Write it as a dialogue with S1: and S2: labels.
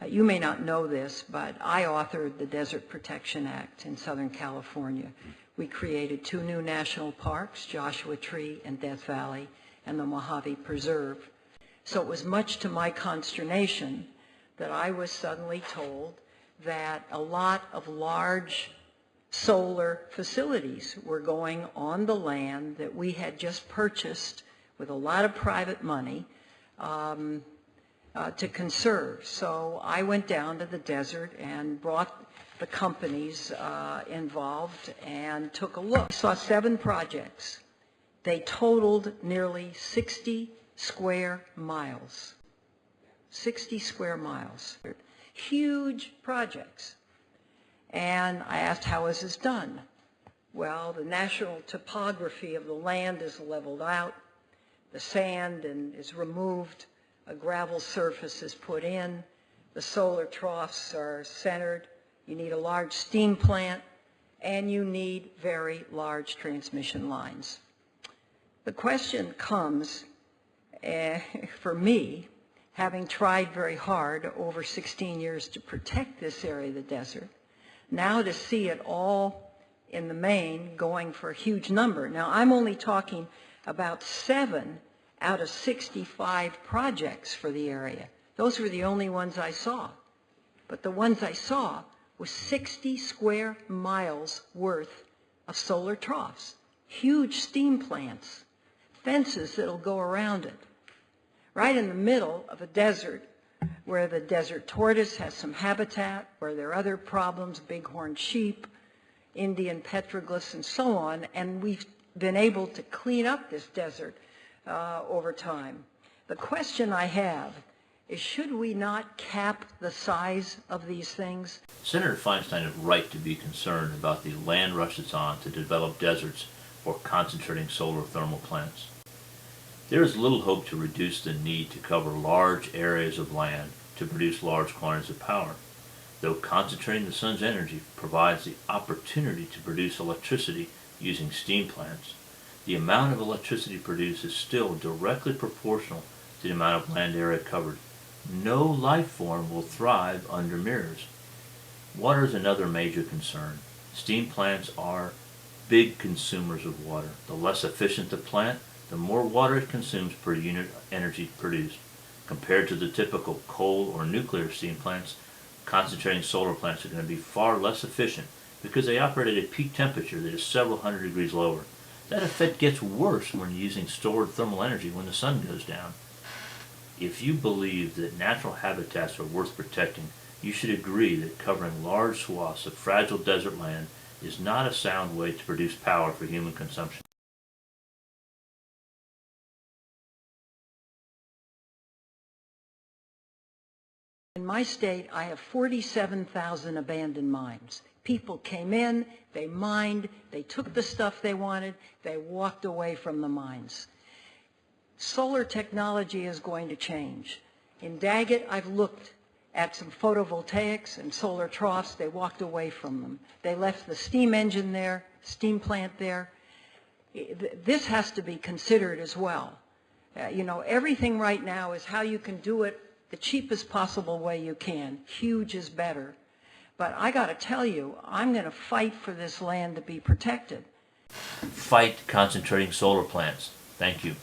S1: You may not know this, but I authored the Desert Protection Act in Southern California. We created 2 new national parks, Joshua Tree and Death Valley, and the Mojave Preserve. So it was much to my consternation that I was suddenly told that a lot of large solar facilities were going on the land that we had just purchased with a lot of private money to conserve. So I went down to the desert and brought the companies involved and took a look. I saw 7 projects. They totaled nearly 60 square miles. 60 square miles. Huge projects. And I asked, how is this done? Well, the natural topography of the land is leveled out. The sand is removed. A gravel surface is put in. The solar troughs are centered. You need a large steam plant, and you need very large transmission lines. The question comes, for me, having tried very hard over 16 years to protect this area of the desert, now to see it all in the main going for a huge number. Now, I'm only talking about 7 out of 65 projects for the area. Those were the only ones I saw. But the ones I saw was 60 square miles worth of solar troughs, huge steam plants, fences that'll go around it, right in the middle of a desert where the desert tortoise has some habitat, where there are other problems, bighorn sheep, Indian petroglyphs, and so on, and we've been able to clean up this desert over time. The question I have is, should we not cap the size of these things?
S2: Senator Feinstein is right to be concerned about the land rush that's on to develop deserts for concentrating solar thermal plants. There is little hope to reduce the need to cover large areas of land to produce large quantities of power. Though concentrating the sun's energy provides the opportunity to produce electricity using steam plants, the amount of electricity produced is still directly proportional to the amount of land area covered. No life form will thrive under mirrors. Water is another major concern. Steam plants are big consumers of water. The less efficient the plant, the more water it consumes per unit energy produced. Compared to the typical coal or nuclear steam plants, concentrating solar plants are going to be far less efficient because they operate at a peak temperature that is several hundred degrees lower. That effect gets worse when using stored thermal energy when the sun goes down. If you believe that natural habitats are worth protecting, you should agree that covering large swaths of fragile desert land is not a sound way to produce power for human consumption.
S1: In my state, I have 47,000 abandoned mines. People came in, they mined, they took the stuff they wanted, they walked away from the mines. Solar technology is going to change. In Daggett, I've looked at some photovoltaics and solar troughs. They walked away from them. They left the steam engine there, steam plant there. This has to be considered as well. Everything right now is how you can do it the cheapest possible way you can. Huge is better. But I got to tell you, I'm going to fight for this land to be protected.
S2: Fight concentrating solar plants. Thank you.